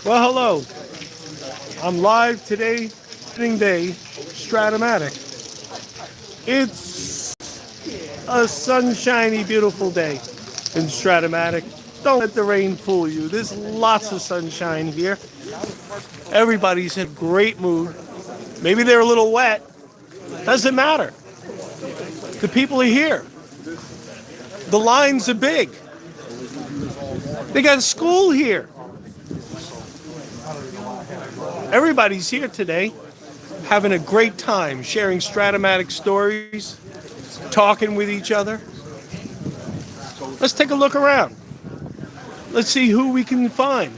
Well, hello. I'm live today, opening day, Stratomatic. It's a sunshiny, beautiful day in Stratomatic. Don't let the rain fool you. There's lots of sunshine here. Everybody's in a great mood. Maybe they're a little wet. Doesn't matter. The people are here. The lines are big. They got school here. Everybody's here today, having a great time, sharing Stratomatic stories, talking with each other. Let's take a look around. Let's see who we can find.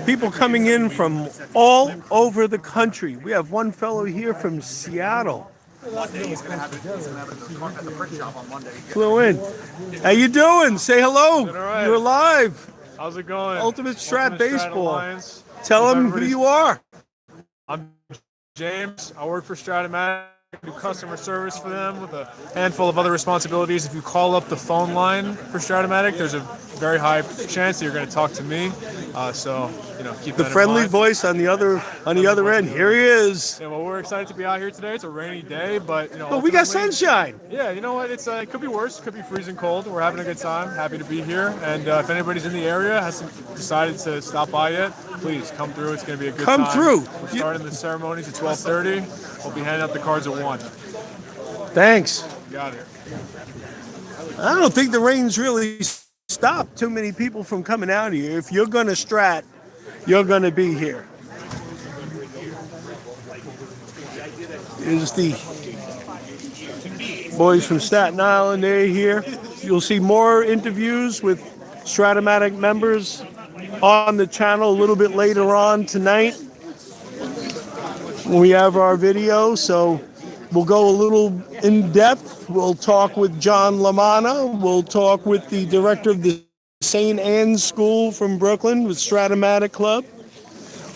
People coming in from all over the country. We have one fellow here from Seattle. Flew in. How you doing? Say hello. Right. You're live. How's it going? Ultimate Strat Baseball. Alliance. Tell them who you are. I'm James. I work for Stratomatic. I do customer service for them with a handful of other responsibilities. If you call up the phone line for Stratomatic, there's a very high chance that you're going to talk to me. So keep The that in friendly mind. voice on the other end. Here he is. Yeah, well, we're excited to be out here today. It's a rainy day, but But we got ultimately- sunshine. Yeah, you know what? It could be worse. It could be freezing cold. We're having a good time. Happy to be here. And if anybody's in the area hasn't decided to stop by yet, please come through. It's going to be a good Come time. through. We're starting the ceremonies at 12:30. We'll be handing out the cards at 1. Thanks. Got it. I don't think the rain's really stopped too many people from coming out here. If you're going to Strat, you're going to be here. Here's the boys from Staten Island. They're here. You'll see more interviews with Stratomatic members on the channel a little bit later on tonight when we have our video. So we'll go a little in depth. We'll talk with John Lamanna. We'll talk with the director of the St. Anne's School from Brooklyn with Stratomatic Club.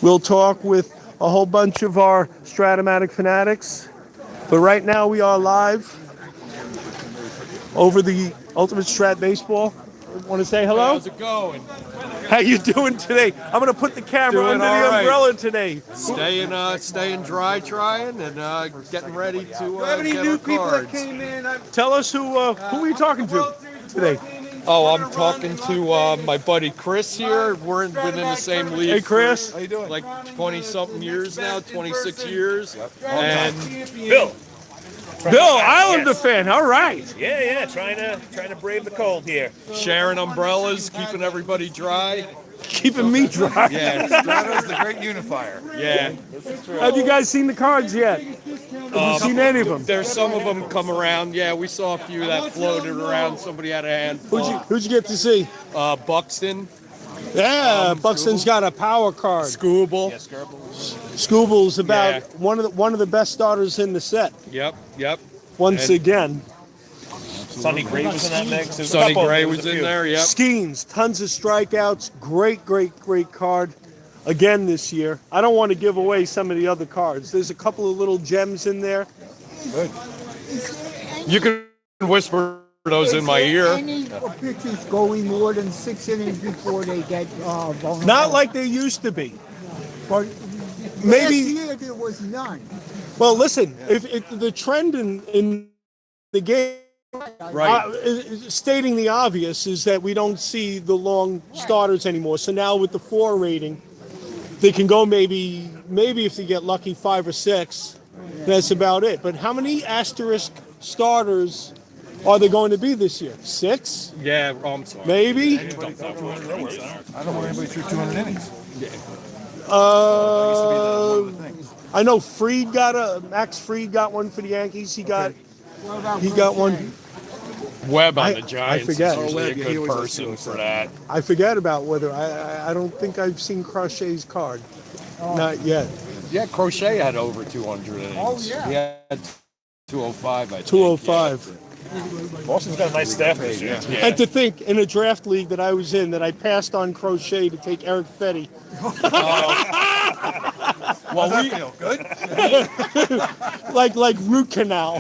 We'll talk with a whole bunch of our Stratomatic fanatics. But right now we are live over the Ultimate Strat Baseball. Want to say hello? How's it going? How you doing today? I'm going to put the camera Doing under all the right. umbrella today. Staying dry, trying, and getting ready to Have any get new our people that cards. came in? Tell us who are you talking to today? Oh, I'm talking to my buddy Chris here. We've been in the same league. Hey, Chris. For, like 20-something years now, 26 years. And Bill, Islander fan. All right. Yeah, trying to brave the cold here. sharing umbrellas, keeping everybody dry. Keeping me dry. Yeah, Strato's the great unifier. yeah. Have you guys seen the cards yet? Have you seen any of them? There's some of them come around. Yeah, we saw a few that floated around. Somebody had a handful. Who'd you get to see? Buxton, Yeah, Buxton's got a power card. Scooble. Scooble's about Yeah. one of the best starters in the set. Yep. Once And- again, Sonny Gray was in that mix. There's a Sonny couple, Gray there was a in few. there. Yep. Skeens, tons of strikeouts. Great card. Again this year. I don't want to give away some of the other cards. There's a couple of little gems in there. You can whisper those in my ear. Any pitchers going more than 6 innings before they get vulnerable? Not like they used to be. But Maybe. last year there was none. Well, listen. If the trend in the game, Right. stating the obvious, is that we don't see the long starters anymore. So now with the 4 rating, they can go maybe if they get lucky 5 or 6. That's about it. But how many asterisk starters are there going to be this year? 6? Yeah. Oh, I'm sorry. Maybe? I don't know anybody threw 200 innings. I know Max Fried got one for the Yankees. He got one. Webb on I- the Giants I forget. is usually Oh, a Webb, yeah, good he always person does for that. I forget about whether I don't think I've seen Crochet's card. Not yet. Yeah, Crochet had over 200 innings. Oh, yeah. He had 205, I think. 205. Boston's got a nice staff this year. Yeah. And to think, in a draft league that I was in, that I passed on Crochet to take Eric Fetty. Well, How's that feel? Good? like root canal.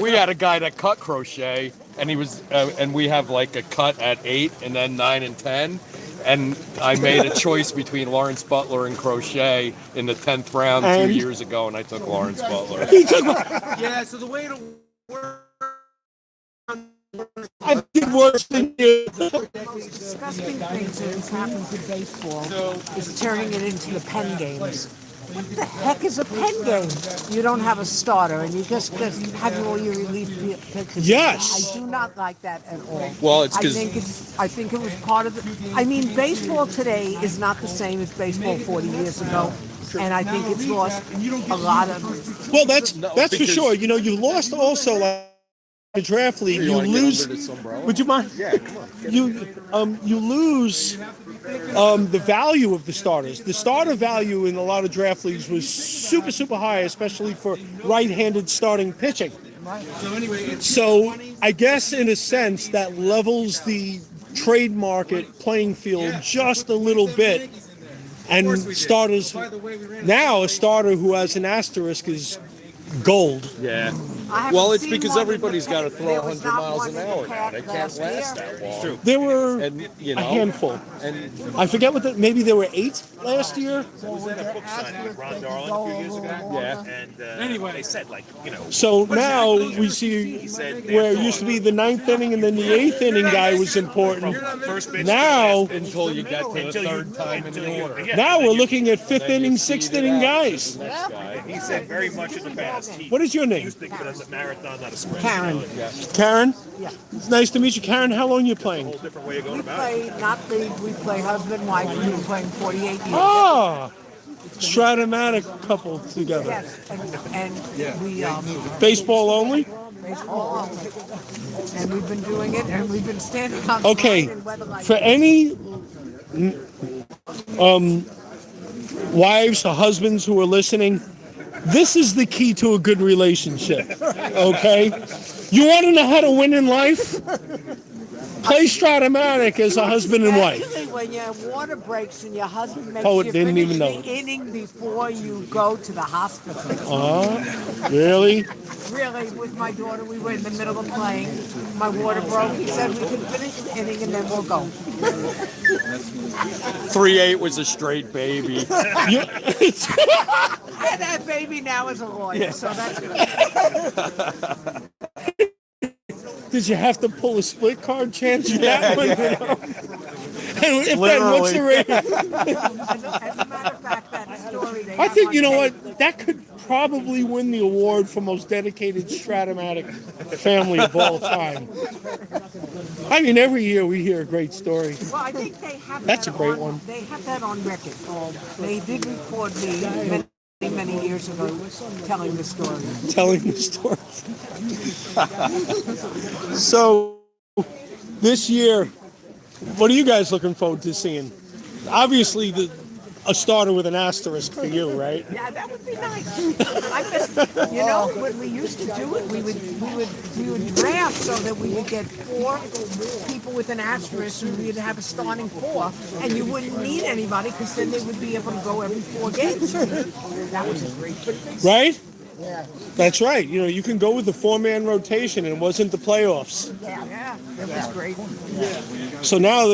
we had a guy that cut crochet, and he was, and we have like a cut at 8 and then 9 and 10. And I made a choice between Lawrence Butler and crochet in the 10th round And? 2 years ago, and I took Lawrence Butler. Yeah, so the way to work. I did worse than you. The most disgusting thing that has happened to baseball is turning it into the pen games. What the heck is a pen game? You don't have a starter, and you just have all your relief pitchers. Yes. I do not like that at all. Well, it's I 'cause- think it was part of the. I mean, baseball today is not the same as baseball 40 years ago, and I think it's lost a lot of. Well, that's for because- sure. You know, you lost also like a draft league. You wanna get lose. under this umbrella? Would you mind? Yeah, come on. You lose the value of the starters. The starter value in a lot of draft leagues was super high, especially for right-handed starting pitching. So I guess in a sense that levels the trade market playing field just a little bit. And starters now, a starter who has an asterisk is gold. Yeah. I haven't Well, it's seen because one in everybody's the got to pen- throw there was 100 not miles one an in the hour now. pen They can't last last year. that long. There were And you know, a handful. And I forget maybe there were 8 last year. Was that a book signing with Ron Darling a few years ago? yeah. And they said, like, you know, So now we see where it used to be the 9th inning and then the 8th inning guy was important. first pitch. Now, Until you get to the third time in the order. now we're looking at 5th inning, 6th inning guys. He said very much in the past. He What is your name? used to think of it as a marathon, not a sprint. Karen. Karen? Yeah. It's nice to meet you. Karen, how long you playing? Whole different way of going We about it. play not league. We play husband wife. We've been playing 48 years. Ah, Stratomatic couple together. Yes, and we Baseball only? baseball, and we've been doing it, and we've been standing on Okay, the line in weather like for any wives or husbands who are listening, this is the key to a good relationship, okay? You want to know how to win in life? Play Stratomatic as a husband and wife. Actually, when your water breaks and your husband makes Poet you didn't finish even know. the inning before you go to the hospital. Really? Really, with my daughter, we were in the middle of playing. My water broke. He said we could finish the inning and then we'll go. 3-8 was a straight baby. And that baby now is a lawyer, so that's good. Did you have to pull a split card chance for that one? You know? And if then, what's the rating? As a matter of fact, that story they I have think, on you know tape. what, that could probably win the award for most dedicated Stratomatic family of all time. I mean, every year we hear a great story. Well, I think they have That's that a great on, one. They have that on record. They did record me many years ago telling the story. Telling the story. So, this year, what are you guys looking forward to seeing? Obviously, a starter with an asterisk for you, right? Yeah, that would be nice. I just, when we used to do it, we would draft so that we would get 4 people with an asterisk, and we'd have a starting 4, and you wouldn't need anybody because then they would be able to go every 4 games. That was a great thing. Right? That's right. You know, you can go with the 4-man rotation, and it wasn't the playoffs. Yeah, that was great. So now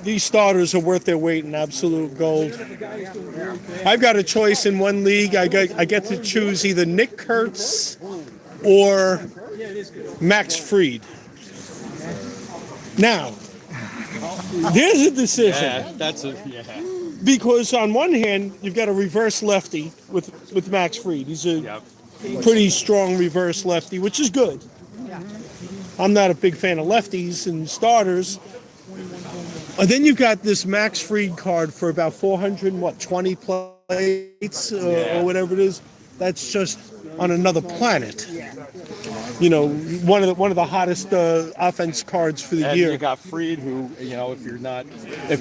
these starters are worth their weight in absolute gold. I've got a choice in one league. I get to choose either Nick Kurtz or Max Fried. Now, there's a decision. Yeah, that's a Because on one hand, you've got a reverse lefty with Max Fried. He's a pretty strong reverse lefty, which is good. I'm not a big fan of lefties and starters. And then you've got this Max Fried card for about 420 plates or whatever it is. That's just on another planet. You know, one of the hottest offense cards for the and year. you got Freed, who if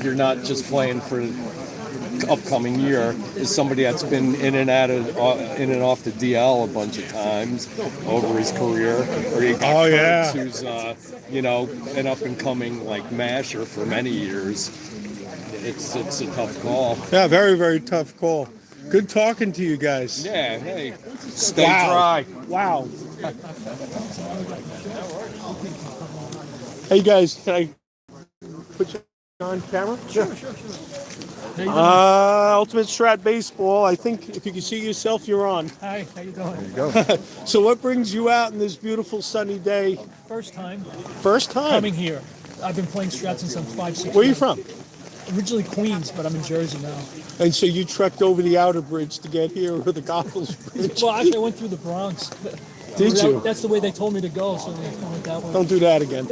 you're not just playing for the upcoming year, is somebody that's been in and off the DL a bunch of times over his career. Or you got Kurtz, who's an up and coming like masher for many years. It's a tough call. Yeah, very, very tough call. Good talking to you guys. Yeah, hey, stay Wow. dry. Wow. Hey guys, can I put you on camera? Sure. Ultimate Strat Baseball. I think if you can see yourself, you're on. Hi, how you doing? So what brings you out in this beautiful sunny day? First time First time. coming here. I've been playing Strat since I'm 5, 6. Where are you from? Originally Queens, but I'm in Jersey now. And so you trekked over the outer bridge to get here, or the Gothels Bridge? Well, actually, I went through the Bronx. Did you? That's the way they told me to go, so I went that way. Don't do that again.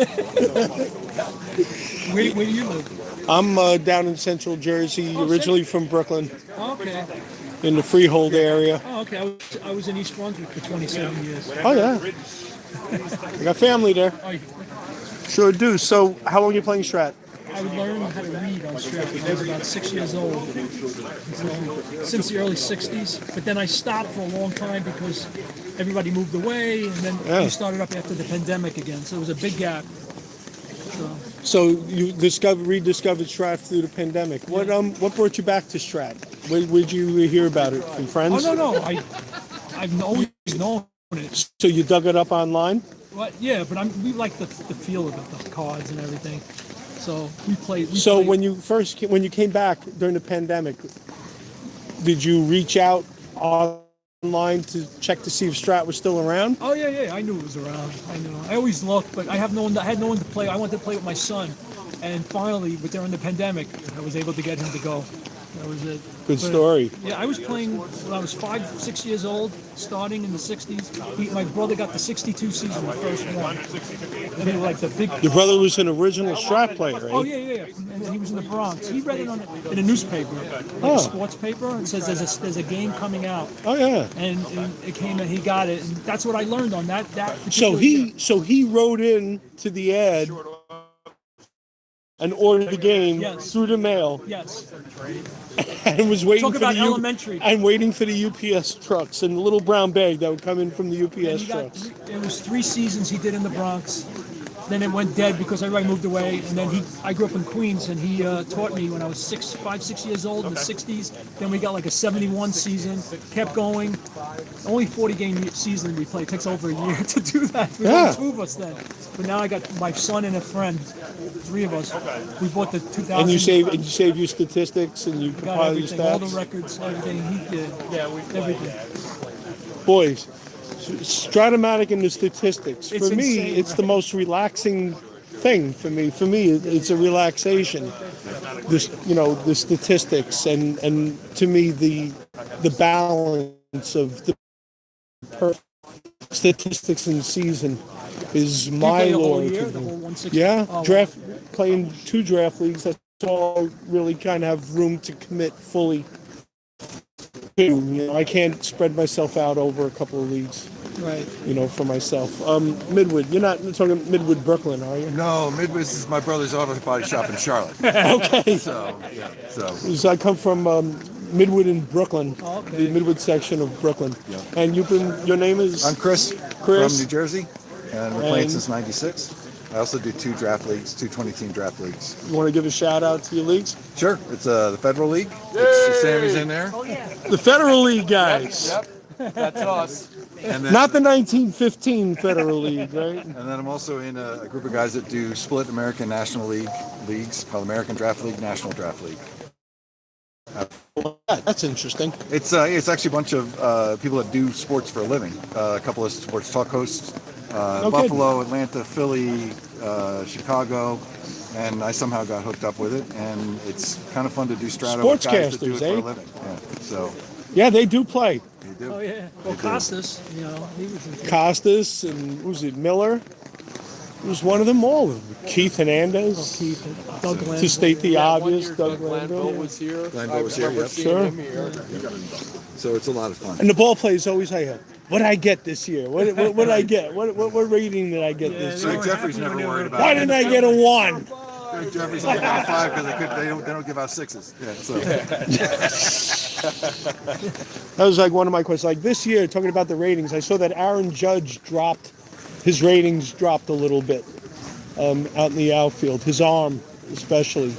Where do you live? I'm down in central Jersey, originally from Brooklyn, Okay. in the Freehold area. Oh, okay. I was in East Brunswick for 27 years. Oh yeah. I got family there. Oh, Sure do. So how long are you playing Strat? I would learn how to read on Strat when I was about 6 years old. So, since the early 60s. But then I stopped for a long time because everybody moved away, and then we started up after the pandemic again. So it was a big gap. So you rediscovered Strat through the pandemic. What brought you back to Strat? Where'd you hear about it from friends? Oh, no. I've always known it. So you dug it up online? Well, yeah, but we like the feel of it, the cards and everything. So we played. When you came back during the pandemic, did you reach out online to check to see if Strat was still around? Oh yeah, I knew it was around. I knew. I always looked, but I had no one to play. I wanted to play with my son, and finally, during the pandemic, I was able to get him to go. That was it. Good story. Yeah, I was playing when I was 5, 6 years old, starting in the 60s. My brother got the 62 season, the first one. And they were like the big... Your brother was an original Strat player, right? Oh, yeah. And he was in the Bronx. He read it in a newspaper, like a sports paper, and says there's a game coming out. Oh, yeah. And it came and he got it. And that's what I learned on that So particular he wrote in to the ad and ordered the game through the mail. Yes. And was waiting Talk for about the elementary. and waiting for the UPS trucks and the little brown bag that would come in from the UPS trucks. It was 3 seasons he did in the Bronx. Then it went dead because everybody moved away. And then I grew up in Queens, and he taught me when I was 5, 6 years old in the 60s. Then we got like a 71 season, kept going. Only 40-game season we play. It takes over a year to do that. There were only 2 of us then. But now I got my son and a friend, 3 of us. We bought the 2000. And you save your statistics and you got compile your everything, all the stats. records, everything he did. Yeah, everything. Boys, Stratomatic and the statistics. It's For me, insane, it's the most relaxing thing for me. For me, it's a relaxation. The statistics and to me the balance of the perfect statistics in the season is my play the whole lord. year, the whole 160? Yeah, Oh, playing 2 draft leagues. That's all really kind of have room to commit fully to. I can't spread myself out over a couple of leagues. Right. For myself. Midwood, you're not talking Midwood, Brooklyn, are you? No, Midwest is my brother's auto body shop in Charlotte. Okay. So, yeah. So I come from Midwood in Brooklyn, Okay. the Midwood section of Brooklyn. Yeah. And your name is? I'm Chris, Chris. from New Jersey, and we're playing And- since '96. I also do 2 draft leagues, 2 20-team draft leagues. You want to give a shout out to your leagues? Sure, it's the Federal League. It's, Sammy's in there. The Federal League guys. That's us. And then, Not the 1915 Federal League, right? And then I'm also in a group of guys that do split American National leagues called American Draft League, National Draft League. That's interesting. It's actually a bunch of people that do sports for a living. A couple of sports talk hosts, Buffalo, Atlanta, Philly, Chicago, and I somehow got hooked up with it. And it's kind of fun to do Strato with guys that do it for a living. Yeah, so Yeah, they do play. they do. Oh yeah. Well, Costas, he was in Costas and who was it, Miller? It was one of them all. Keith Hernandez. Keith, Doug Glenn. To state the obvious, Doug Doug Glanville Glanville. was here. Glanville was here, yep. Sure. So it's a lot of fun. And the ball players always say, "What did I get this year? What did I get? What rating did I get this year? Greg Jeffrey's never worried about Why it. didn't I get a 1?" Greg Jeffrey's only got a 5 because they don't give out 6s. Yeah, so That was like one of my questions. Like this year, talking about the ratings, I saw that Aaron Judge his ratings dropped a little bit out in the outfield. His arm, especially.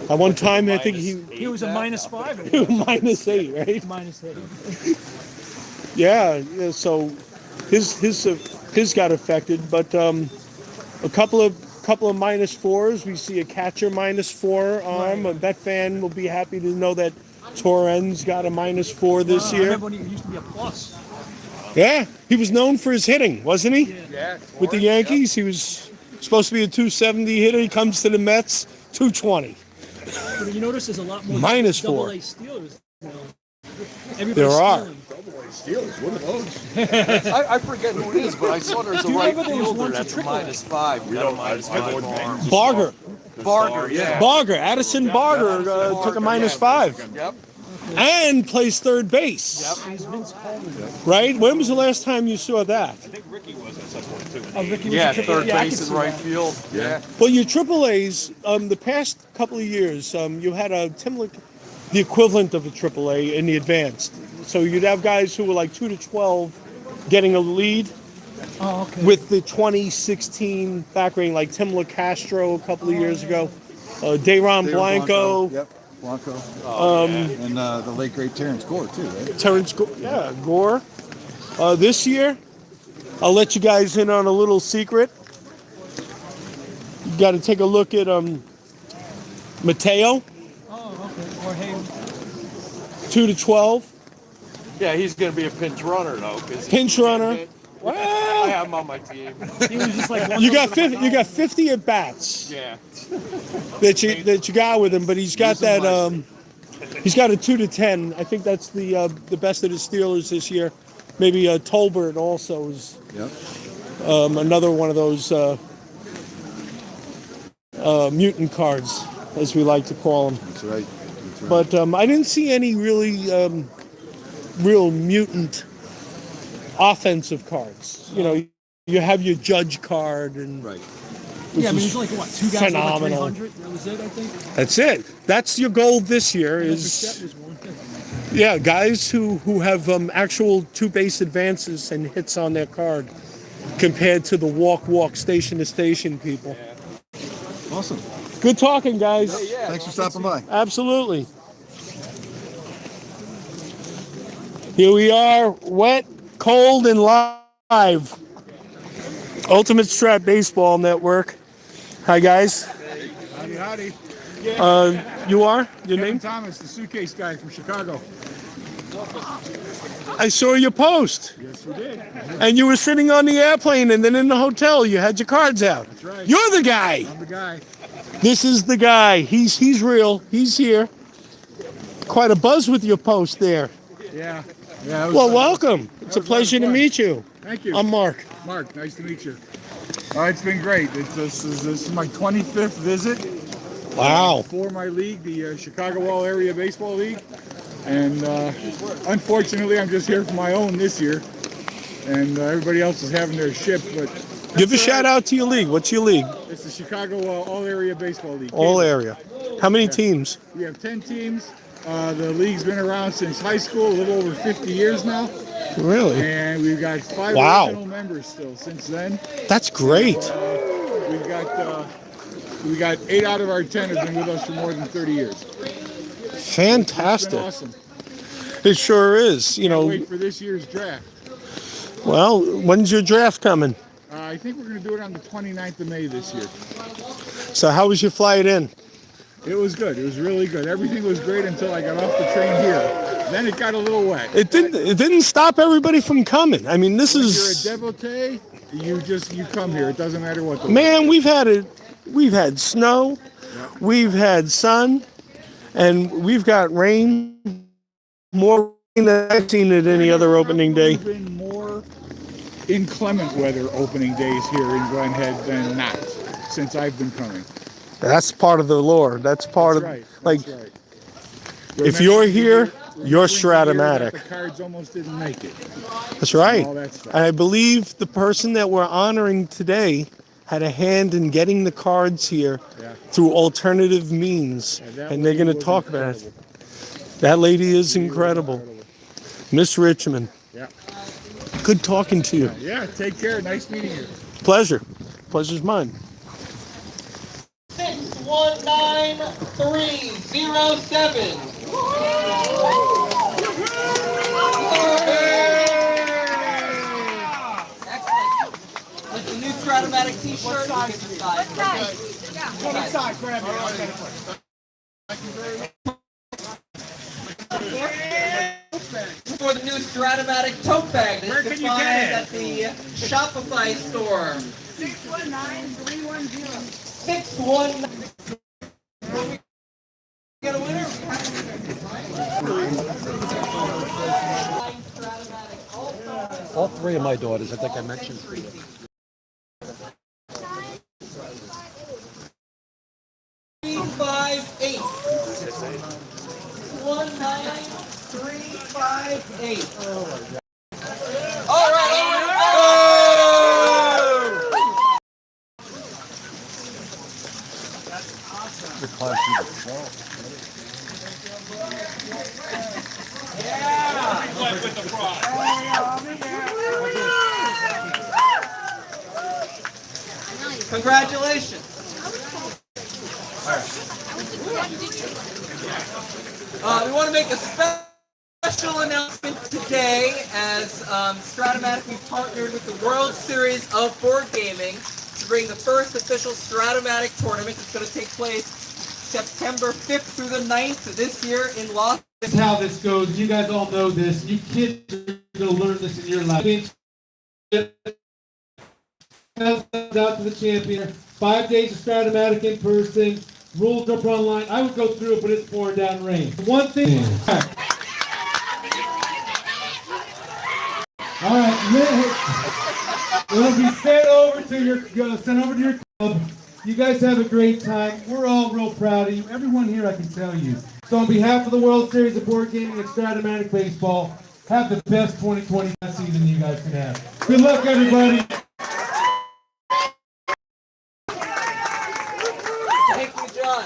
At one time, I think He was a -5. he was -8, right? -8. Yeah, yeah. So his got affected, but a couple of -4s. We see a catcher -4 arm. Right. That fan will be happy to know that Torrens got a -4 this I year. remember when he used to be a plus. Yeah, he was known for his hitting, wasn't he? Yeah. With the Yankees, he was supposed to be a 270 hitter. He comes to the Mets, 220. But you notice there's a lot more -4. double-A Steelers now. Everybody's There are. stealing. Steelers, what are those? I forget who it is, but I saw there's a Do you right remember there was fielder one to that's a AAA? -5. We don't -5 arm. Barger, Barger, yeah. Addison Barger took a -5 Yep. and plays third base. Right? When was the last time you saw that? I think Ricky was at some point too. Oh, Ricky was Yeah, a triple- third yeah, I base can and see right that. field. Yeah. Well, your Triple A's, the past couple of years, you had a the equivalent of a Triple A in the advanced. So you'd have guys who were like 2 to 12 getting a lead Oh, okay. with the 2016 back rating, like Tim LaCastro a couple of years ago, Dayron Blanco, Yep, Blanco. Um, And the late great Terrence Gore too, right? Terrence Gore. This year, I'll let you guys in on a little secret. You got to take a look at Mateo, Oh, okay. Or hey, 2 to 12. Yeah, he's going to be a pinch runner, though. 'Cause Pinch runner. I Well, have him on my team. he was just like one you of got those 50. You got 50 at bats Yeah. that you got with him, but he's got that. He's got a 2 to 10. I think that's the best of the Steelers this year. Maybe Tolbert also is Yep. another one of those mutant cards, as we like to call them. That's right. That's right. But I didn't see any really real mutant offensive cards. You know, you have your judge card, and Right. Yeah, I mean, is there's like what, 2 guys phenomenal. over 300. That was it, I think. that's it. That's your goal this year. Bichette Is was one. yeah, guys who have actual 2 base advances and hits on their card, compared to the walk station to station people. Awesome. Good talking, guys. Thanks for stopping by. Absolutely. Here we are, wet, cold, and live. Ultimate Strat Baseball Network. Hi, guys. Howdy. You are? Your Kevin name? Thomas, the suitcase guy from Chicago. I saw your post. Yes, we did. And you were sitting on the airplane, and then in the hotel, you had your cards out. That's right. You're the guy. I'm the guy. This is the guy. He's real. He's here. Quite a buzz with your post there. Yeah. Yeah. Well, welcome. It's a was a lot of pleasure to fun. meet you. Thank you. I'm Mark. Mark, nice to meet you. It's been great. This is my 25th visit Wow. for my league, the Chicago All Area Baseball League. And unfortunately, I'm just here for my own this year. And everybody else is having their ship. But Give a shout out to your league. What's your league? it's the Chicago All Area Baseball League. All area. How many teams? We have 10 teams. The league's been around since high school, a little over 50 years now. Really? And we've got 5 Wow. original members still since then. That's great. We got 8 out of our 10 have been with us for more than 30 years. It's been Fantastic. awesome. It sure is. You Can't know, wait for this year's draft. well, when's your draft coming? I think we're going to do it on the 29th of May this year. So how was your flight in? It was good. It was really good. Everything was great until I got off the train here. Then it got a little wet. It didn't stop everybody from coming. I mean, this You're a is devotee, you come here. It doesn't matter what the man, we've had snow, we've had sun, and we've got rain. More rain than I've seen at any other opening day. There's been more inclement weather opening days here in Glen Head than not since I've been coming. That's part of the lore. That's part That's of right. like That's right. if you're here, you're Remembering the year that Stratomatic. The cards almost didn't make it. That's right. All that stuff. And I believe the person that we're honoring today had a hand in getting the cards here Yeah. through alternative means, Yeah, that and they're lady going to was talk about it. incredible. That lady is incredible, Miss Richmond. Yeah. Good talking to you. Yeah. Take care. Nice meeting you. Pleasure. Pleasure's mine. 619-307. Excellent. With the new Stratomatic t-shirt, you can decide. Come inside, grab it. For the new Stratomatic tote bag that you can find at the Shopify store. 619-310. 619. Get a winner. All three of my daughters, I think I mentioned. 358. 19358. All right. Congratulations. We want to make a special announcement today as Stratomatic, we partnered with the World Series of Board Gaming to bring the first official Stratomatic tournament. It's going to take place September 5th through the 9th this year in Los Angeles. That's how this goes. You guys all know this. You kids are going to learn this in your life. Out to the champion. 5 days of Stratomatic in person. Rules up online. I would go through it, but it's pouring down rain. One thing. All right, it'll be sent over to your club. You guys have a great time. We're all real proud of you. Everyone here, I can tell you. So on behalf of the World Series of Board Gaming and Stratomatic Baseball, have the best 2020 season you guys can have. Good luck, everybody. Thank you, John.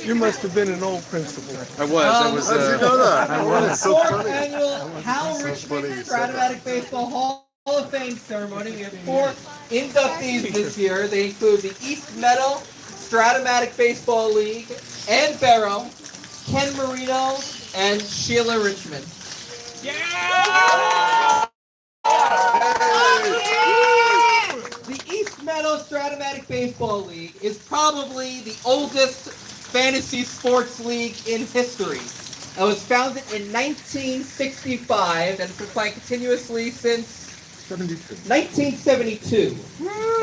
You must have been an old principal. I was. How'd you know that? That's so Fourth funny. annual Hal Richmond Stratomatic Baseball Hall of Fame ceremony. We have 4 inductees this year. They include the East Meadow Stratomatic Baseball League, Ann Barrow, Ken Marino, and Sheila Richmond. The East Meadow Stratomatic Baseball League is probably the oldest fantasy sports league in history. It was founded in 1965 and has been playing continuously since 1972.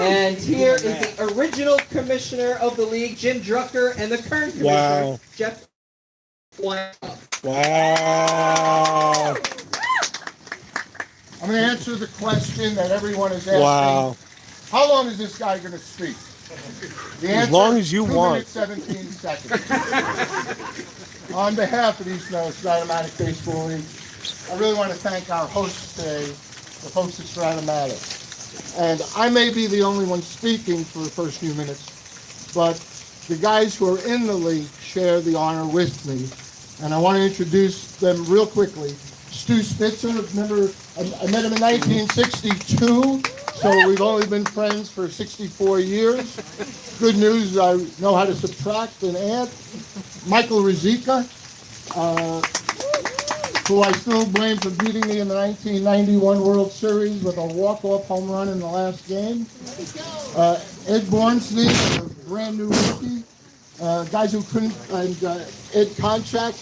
And here is the original commissioner of the league, Jim Drucker, and the current commissioner, Jeff Wow. I'm going to answer the question that everyone is asking. Wow. How long is this guy going to speak? The answer, As long as you 2 want. minutes, 17 seconds. On behalf of the East Meadow Stratomatic Baseball League, I really want to thank our hosts today, the folks at Stratomatic. And I may be the only one speaking for the first few minutes, but the guys who are in the league share the honor with me. And I want to introduce them real quickly. Stu Spitzer, remember, I met him in 1962, so we've only been friends for 64 years. Good news, I know how to subtract and add. Michael Rizika, who I still blame for beating me in the 1991 World Series with a walk-off home run in the last game. Ed Bornstein, a brand new rookie. Guys who couldn't, and Ed Konchak,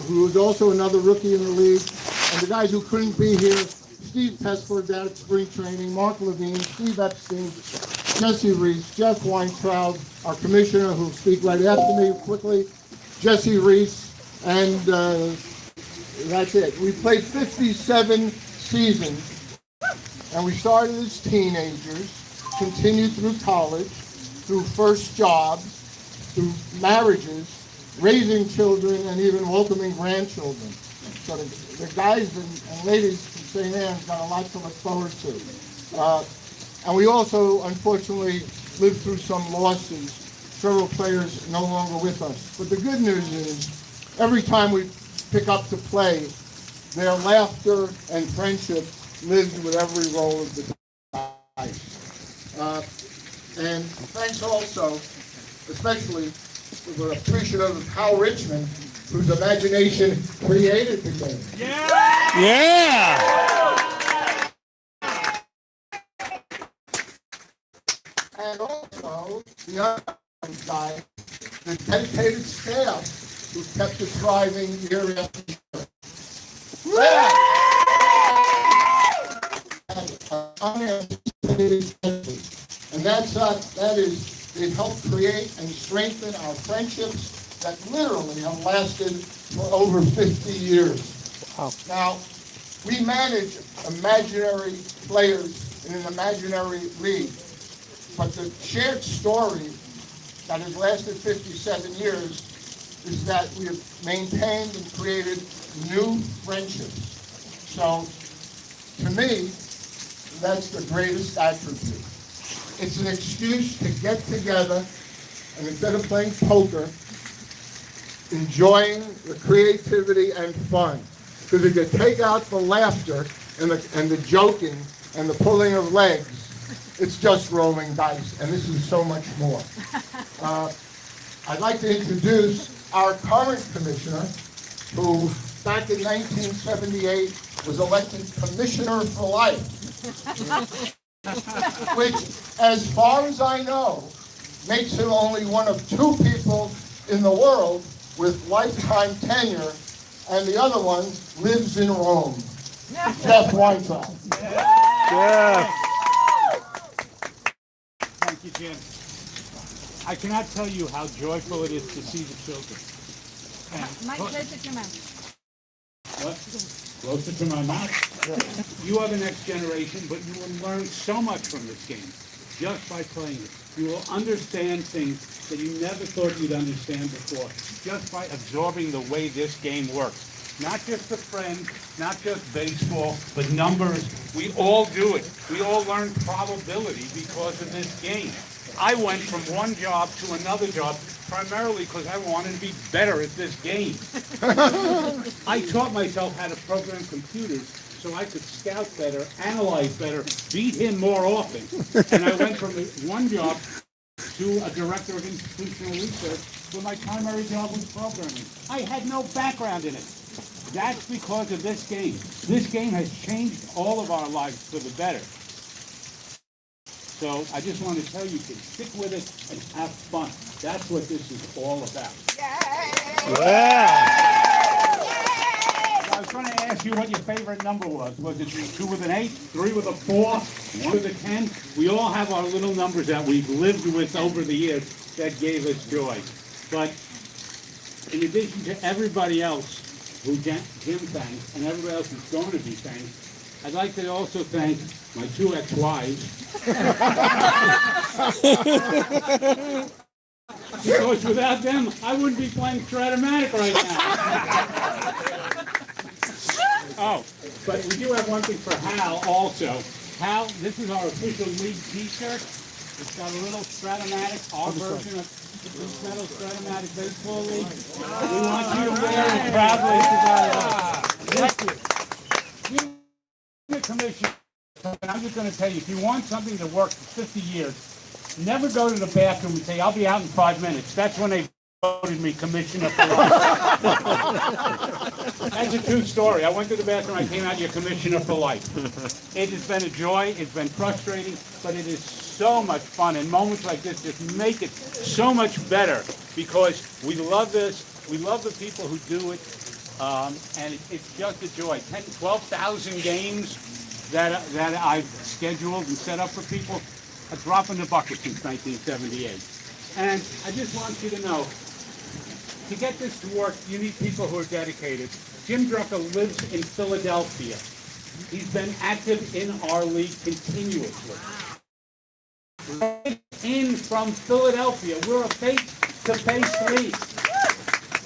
who was also another rookie in the league, and the guys who couldn't be here, Steve Tesler down at spring training, Mark Levine, Steve Epstein, Jesse Reese, Jeff Weintraub, our commissioner who will speak right after me quickly, Jesse Reese, and that's it. We played 57 seasons, and we started as teenagers, continued through college, through first jobs, through marriages, raising children, and even welcoming grandchildren. So the guys and ladies from St. Anne's got a lot to look forward to. And we also, unfortunately, lived through some losses. Several players no longer with us. But the good news is, every time we pick up to play, their laughter and friendship lives with every roll of the Thanks also, especially, we're appreciative of Hal Richmond, whose imagination created the game. Yeah. And also the other guy, the dedicated staff who kept it thriving year after year. And that is, it helped create and strengthen our friendships that literally have lasted for over 50 years. Wow. Now, we manage imaginary players in an imaginary league, but the shared story that has lasted 57 years is that we have maintained and created new friendships. So, to me, that's the greatest attribute. It's an excuse to get together and instead of playing poker, enjoying the creativity and fun. Because if you take out the laughter and the joking and the pulling of legs, it's just rolling dice, and this is so much more. I'd like to introduce our current commissioner, who back in 1978 was elected Commissioner for Life, which, as far as I know, makes him only one of 2 people in the world with lifetime tenure, and the other one lives in Rome. Jeff Weintraub. Yeah. Thank you, Jim. I cannot tell you how joyful it is to see the children. Mike, closer to your mouth. What? Closer to my mouth? You are the next generation, but you will learn so much from this game just by playing it. You will understand things that you never thought you'd understand before, just by absorbing the way this game works. Not just the friends, not just baseball, but numbers. We all do it. We all learn probability because of this game. I went from one job to another job primarily because I wanted to be better at this game. I taught myself how to program computers so I could scout better, analyze better, beat him more often. And I went from one job to a director of institutional research where my primary job was programming. I had no background in it. That's because of this game. This game has changed all of our lives for the better. So I just want to tell you to stick with it and have fun. That's what this is all about. Yeah. I was going to ask you what your favorite number was. Was it 2 with an 8, 3 with a 4, 1 with a 10? We all have our little numbers that we've lived with over the years that gave us joy. But in addition to everybody else who Jim thanks and everybody else who's going to be thanked, I'd like to also thank my 2 ex-wives. Because without them, I wouldn't be playing Stratomatic right now. Oh, but we do have one thing for Hal also. Hal, this is our official league t-shirt. It's got a little Stratomatic, our version of the metal Stratomatic Baseball League. We want you to wear it proudly. Thank you. The commission, I'm just going to tell you, if you want something to work for 50 years, never go to the bathroom and say, I'll be out in 5 minutes. That's when they voted me commissioner for life. That's a true story. I went to the bathroom, I came out, you're commissioner for life. It has been a joy, it's been frustrating, but it is so much fun. And moments like this just make it so much better because we love this, we love the people who do it, and it's just a joy. 12,000 games that I've scheduled and set up for people. A drop in the bucket since 1978. And I just want you to know, to get this to work, you need people who are dedicated. Jim Drucker lives in Philadelphia. He's been active in our league continuously. In from Philadelphia, we're a face-to-face league.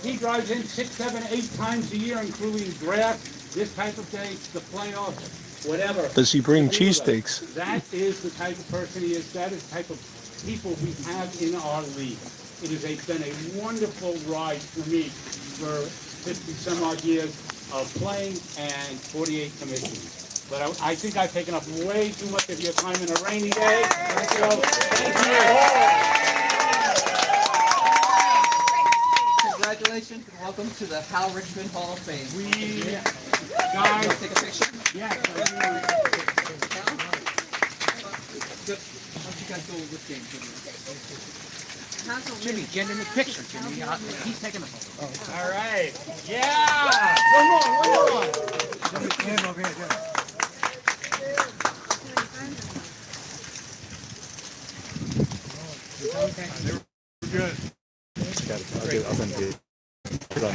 He drives in 6, 7, 8 times a year, including draft, this type of day, the playoffs. Whatever. Does he bring cheesesteaks? That is the type of person he is. That is the type of people we have in our league. It has been a wonderful ride for me for 50 some odd years of playing and 48 commissions. But I think I've taken up way too much of your time in a rainy day. So, thank Congratulations and welcome to the Hal Richmond Hall of Fame. guys, Want to take a picture? yeah. Good. Why don't you guys go with this game? Jimmy, get in the picture, Jimmy. He's taking the photo. All right. Yeah. One more. Stand over here, Jimmy. Good.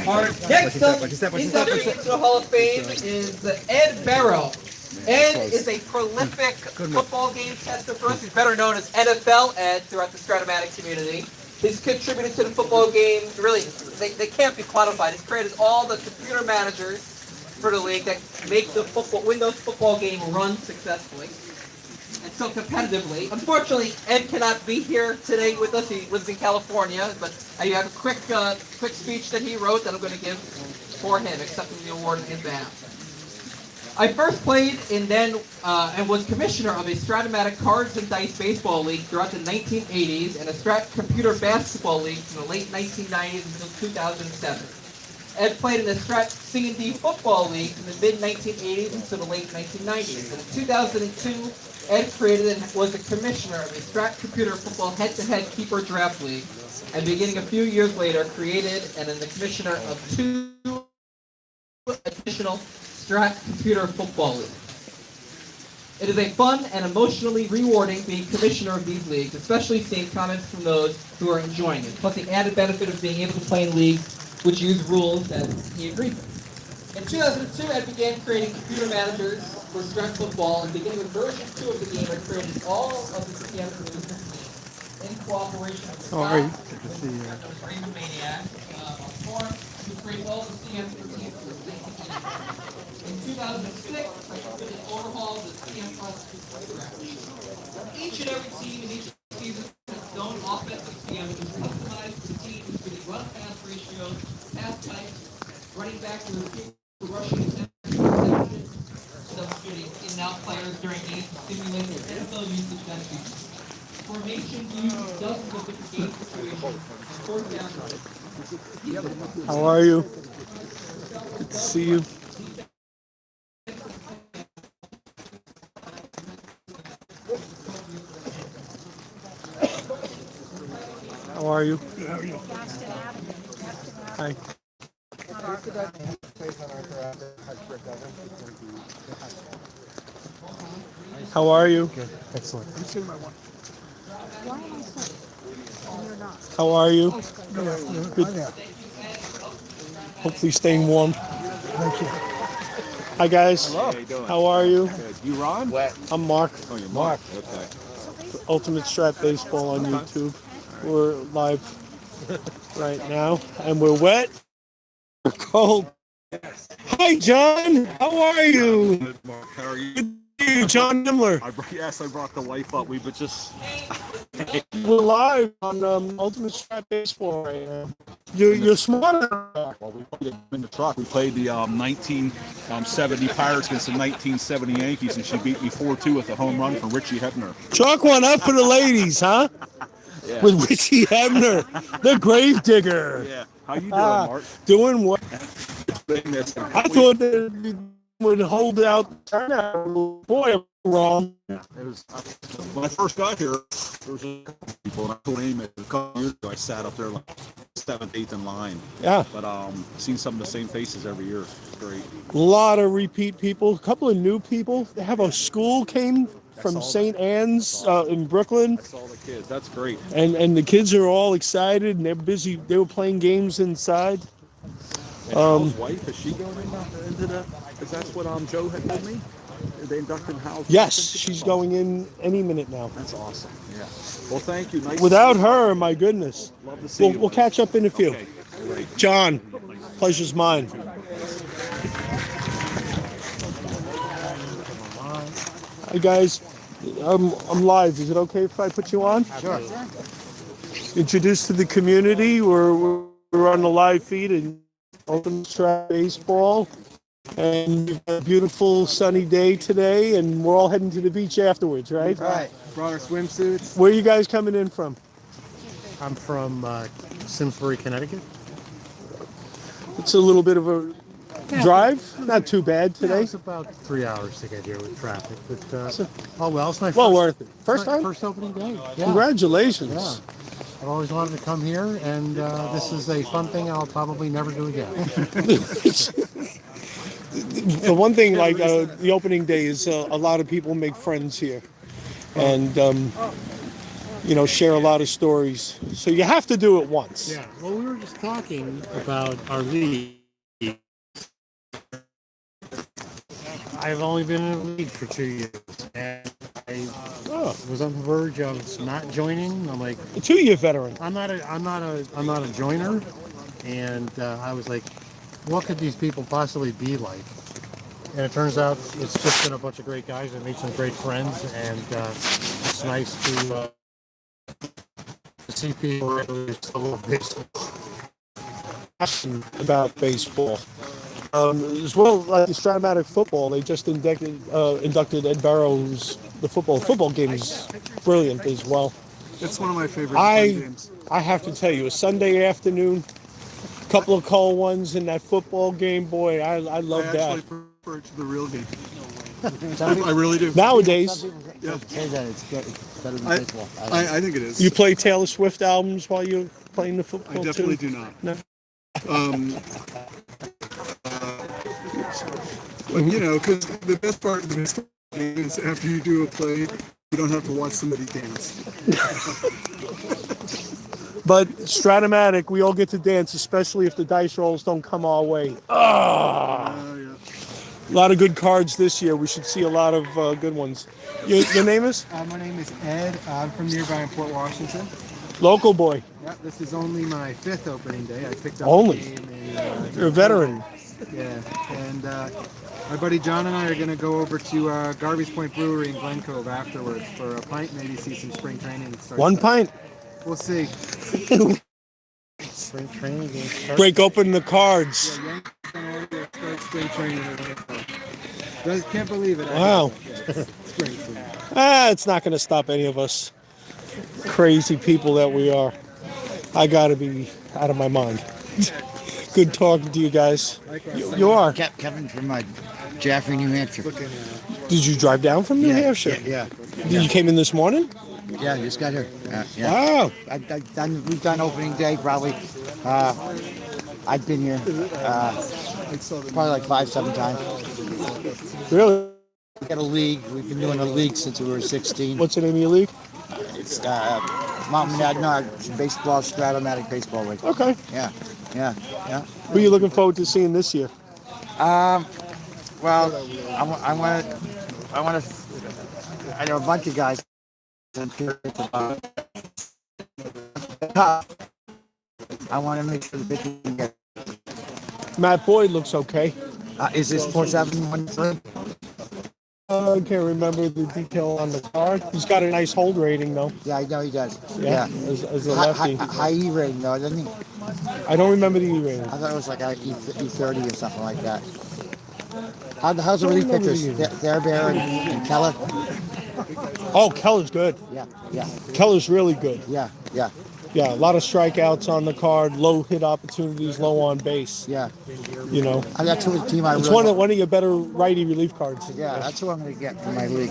Our next induction to the Hall of Fame is Ed Barrow. Ed is a prolific football game tester for us. He's better known as NFL Ed throughout the Stratomatic community. He's contributed to the football game. Really, they can't be quantified. He's created all the computer managers for the league that make the Windows football game run successfully and so competitively. Unfortunately, Ed cannot be here today with us. He lives in California, but I have a quick speech that he wrote that I'm going to give for him, accepting the award in advance. I first played and was commissioner of a Stratomatic cards and dice baseball league throughout the 1980s and a Strat computer basketball league from the late 1990s until 2007. Ed played in the Strat C&D football league from the mid-1980s until the late 1990s. And in 2002, Ed created and was the commissioner of a Strat computer football head-to-head keeper draft league, and beginning a few years later, created and is the commissioner of 2 additional Strat computer football leagues. It is a fun and emotionally rewarding being commissioner of these leagues, especially seeing comments from those who are enjoying it, plus the added benefit of being able to play in leagues which use rules that he agreed with. In 2002, Ed began creating computer managers for Strat football, and beginning with version 2 of the game, I created all of the CMs for the in cooperation with Scott, Raven Maniac, who created all the CMs for the teams. In 2006, I completed an overhaul of the CM process from scratch. Each and every team in each season has its own offensive CM, which is customized for the team, including run-pass ratios, pass types, running back to rushing attempts, substituting in-and-out players during games to stimulate their NFL usage benefits. Formation views dozens of different game situations and fourth down. How are you? Good to see you. How are you? Good, how are you? Hi. How are you? Good. Excellent. You see my one. How are you? Good. Yeah. Hopefully staying warm. Thank you. Hi guys. How you doing? How are you? Good. You Ron? I'm Mark. Oh, you're Mark. Okay. Ultimate Strat Baseball on YouTube. We're live right now, and we're wet. We're cold. Hi, John. How are you? Good, Mark. How are you? Good to see you, John Himmler. I brought the wife up. We were just. We're live on Ultimate Strat Baseball right now. You're smarter. Well, we played in the truck. We played the 1970 Pirates against the 1970 Yankees, and she beat me 4-2 with a home run from Richie Hebner. Chalk one up for the ladies, huh? Yeah. With Richie Hebner, the grave digger. Yeah. How you doing, Mark? Doing what? I I thought that would hold out turnout. Boy, I'm wrong. It was when I first got here. There was a couple people, and I told him a couple years ago. I sat up there like 7th, 8th in line. Yeah. But seen some of the same faces every year. It's great. A lot of repeat people, a couple of new people. They have a school came from St. Anne's in Brooklyn. I saw the kids. That's great. And the kids are all excited and they're busy. They were playing games inside. And Hal's wife, is she going into the? Because that's what Joe had told me. They inducted Hal's. Yes, she's going in any minute now. That's awesome. Yeah. Well, thank you. Nice. Without her, my goodness. Love to see you. We'll catch up in a few. Okay. Great. John, pleasure's mine. Hi guys, I'm live. Is it okay if I put you on? Sure. Introduced to the community. We're on the live feed in Ultimate Strat Baseball. And we've got a beautiful sunny day today, and we're all heading to the beach afterwards, right? Right. Brought our swimsuits. Where are you guys coming in from? I'm from Simsbury, Connecticut. It's a little bit of a drive, not too bad Yeah, today. it's about 3 hours to get here with traffic, but oh well, it's my Well first, worth it. First my time? first opening day. Yeah. Congratulations. Yeah. I've always wanted to come here, and this is a fun thing I'll probably never do again. The one thing, like the opening day, is a lot of people make friends here, and share a lot of stories. So you have to do it once. Yeah. Well, we were just talking about our league. I've only been in the league for 2 years, and I was on the verge of not joining. I'm like, a 2-year veteran. I'm not a joiner, and I was like, what could these people possibly be like? And it turns out it's just been a bunch of great guys. I made some great friends, and it's nice to see people regularly still love baseball. About baseball. As well, like the Stratomatic football, they just inducted Ed Barrows. The football game is brilliant as well. It's one of my favorite fun games. I have to tell you, a Sunday afternoon, a couple of cold ones in that football game, boy, I love that. I actually prefer it to the real game. I really do. Nowadays, Yeah. Say that it's better than baseball. I think it is. you play Taylor Swift albums while you're playing the football I definitely too? do not. No. Because the best part of the baseball game is after you do a play, you don't have to watch somebody dance. But Stratomatic, we all get to dance, especially if the dice rolls don't come our way. A lot of good cards this year. We should see a lot of good ones. Your name is? My name is Ed. I'm from nearby in Port Washington. Local boy. Yep, this is only my 5th opening day. I picked up Only? the game in, You're a veteran. Yeah, and my buddy John and I are going to go over to Garvey's Point Brewery in Glen Cove afterwards for a pint, maybe see some spring training. One pint. We'll see. Spring training game starts. Break open the cards. Yeah, Yankees gonna order start spring training. Can't believe it. Wow. It's crazy. It's not going to stop any of us crazy people that we are. I got to be out of my mind. Good talking to you guys. You are. Kevin from Jaffrey, New Hampshire. Did you drive down from New Hampshire? Yeah. You came in this morning? Yeah, just got here. Wow. We've done opening day probably. I've been here probably like 5-7 times. Really? We got a league. We've been doing a league since we were 16. What's the name of your league? It's Mountain Monadnock Baseball Stratomatic Baseball League. Okay. Yeah. Who are you looking forward to seeing this year? Well, I want to. I know a bunch of guys. I'm curious about it. I want to make sure the pitcher can get. Matt Boyd looks okay. Is this 4713? I can't remember the detail on the card. He's got a nice hold rating, though. Yeah, I know he does. Yeah, as a lefty. High E rating, though, doesn't he? I don't remember the E rating. I thought it was like a E30 or something like that. How's the relief pitchers? Therabear and Keller? Oh, Keller's good. Yeah. Keller's really good. Yeah. Yeah, a lot of strikeouts on the card, low hit opportunities, low on base. Yeah. That's who the team I it's really one of your better righty relief cards. Yeah, that's who I'm going to get for my league.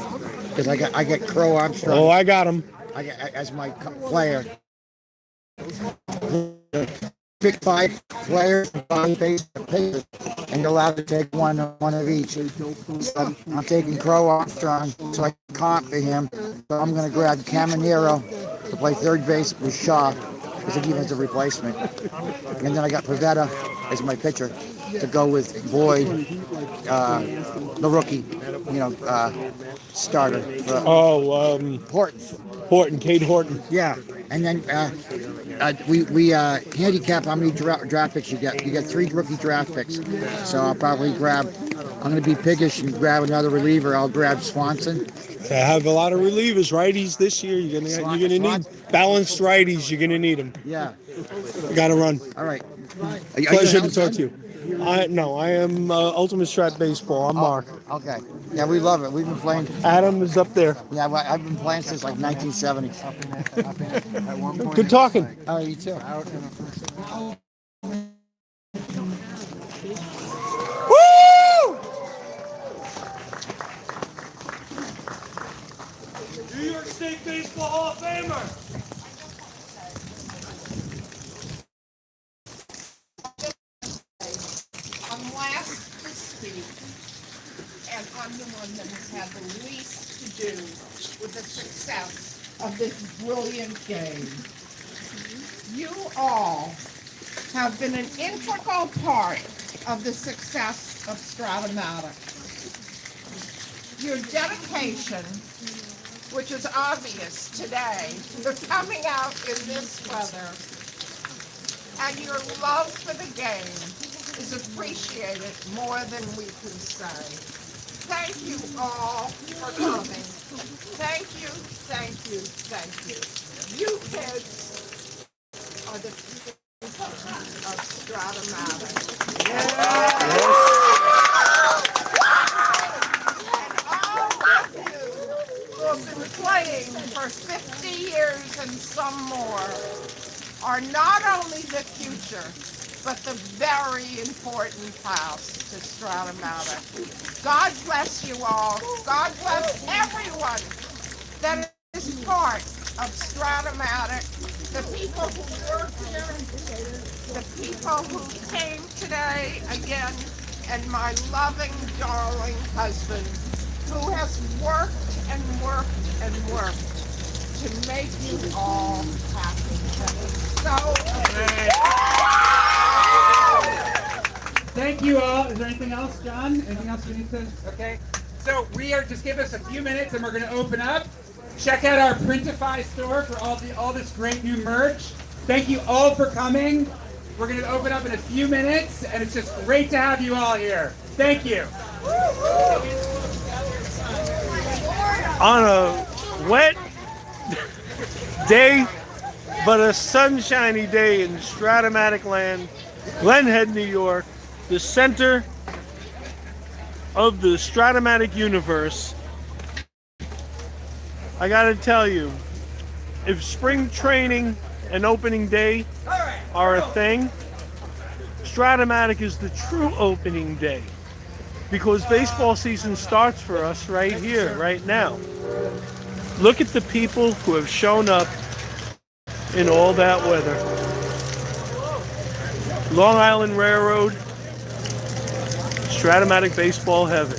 Because I get Crow Armstrong. Oh, I got him. I get as my player. Pick 5 players, 5 base, and you're allowed to take one of each. So I'm taking Crow Armstrong, so I can comp for him. So I'm going to grab Caminero to play third base with Shaw as a defensive replacement. And then I got Pavetta as my pitcher to go with Boyd, the rookie, starter. Horton, Cade Horton. Yeah, and then we handicap how many draft picks you get. You get 3 rookie draft picks. So I'll probably grab. I'm going to be piggish and grab another reliever. I'll grab Swanson. I have a lot of relievers, righties this year. You're gonna need balanced righties. You're gonna need them. Yeah. You gotta run. All right. Pleasure to talk to you. I am Ultimate Strat Baseball. I'm Mark. Okay. Yeah, we love it. We've been playing. Adam is up there. Yeah, well, I've been playing since like 1970. Good talking. Oh, you too. Woo! New York State Baseball Hall of Famer. I'm last to speak, and I'm the one that has had the least to do with the success of this brilliant game. You all have been an integral part of the success of Stratomatic. Your dedication, which is obvious today, for coming out in this weather, and your love for the game is appreciated more than we can say. Thank you all for coming. Thank you, thank you, thank you. You kids are the future of Stratomatic. And all of you who have been playing for 50 years and some more are not only the future, but the very important past to Stratomatic. God bless you all. God bless everyone that is part of Stratomatic, the people who work here, the people who came today again, and my loving, darling husband, who has worked and worked and worked to make you all happy. So, Thank you all. Is there anything else, John? Anything else we need to? Okay. So we are just give us a few minutes, and we're going to open up. Check out our Printify store for all this great new merch. Thank you all for coming. We're going to open up in a few minutes, and it's just great to have you all here. Thank you. On a wet day, but a sunshiny day in Stratomatic land, Glen Head, New York, the center of the Stratomatic universe. I gotta tell you, if spring training and opening day are a thing, Stratomatic is the true opening day, because baseball season starts for us right here, right now. Look at the people who have shown up in all that weather. Long Island Railroad, Stratomatic baseball heaven.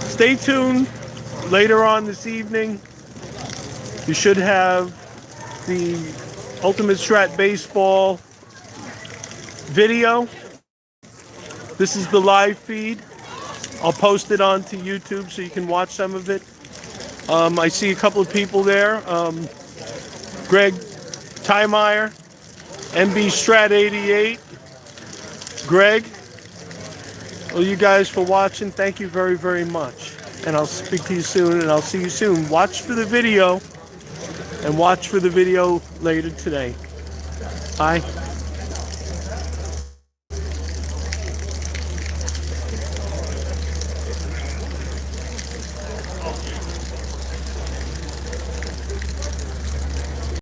Stay tuned. Later on this evening, you should have the Ultimate Strat Baseball video. This is the live feed. I'll post it onto YouTube so you can watch some of it. I see a couple of people there. Greg Tymeyer, MB Strat 88. Greg, well, you guys for watching. Thank you very, very much. And I'll speak to you soon, and I'll see you soon. Watch for the video, and watch for the video later today. Bye.